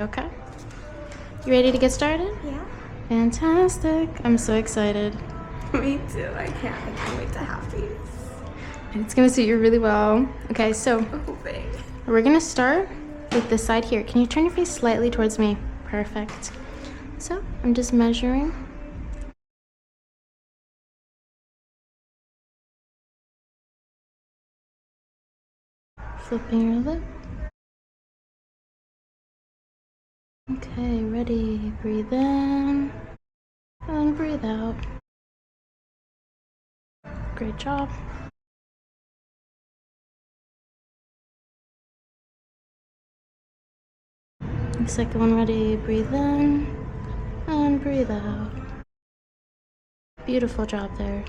Okay. You ready to get started? Yeah. Fantastic. I'm so excited. Me too. I can't wait to have these. It's gonna suit you really well. Okay, so Hoping. we're gonna start with this side here. Can you turn your face slightly towards me? Perfect. So I'm just measuring. Flipping your lip. Okay, ready. Breathe in and breathe out. Great job. The second one, ready. Breathe in and breathe out. Beautiful job there.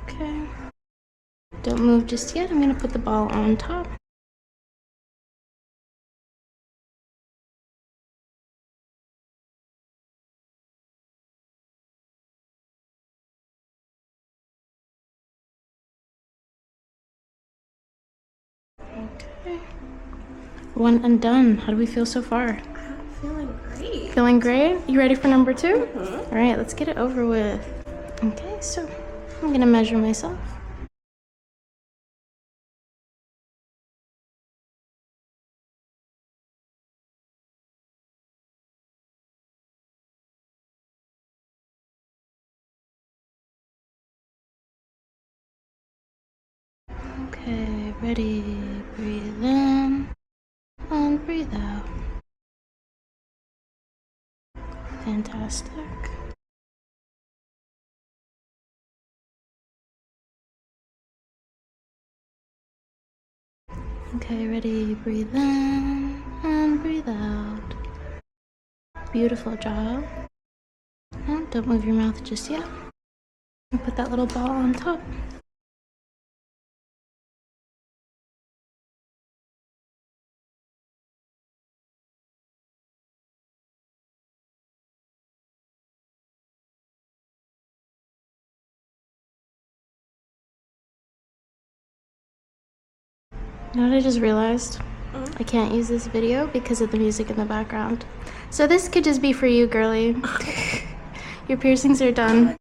Okay. Don't move just yet. I'm gonna put the ball on top. Okay. One and done. How do we feel so far? I'm feeling great. Feeling great? You ready for number 2? Mm-hmm. All right, let's get it over with. Okay, so I'm gonna measure myself. Okay, ready. Breathe in and breathe out. Fantastic. Okay, ready. Breathe in and breathe out. Beautiful job. And don't move your mouth just yet. And put that little ball on top. You know what I just realized? I can't use this video because of the music in the background. So this could just be for you, girly. Your piercings are done.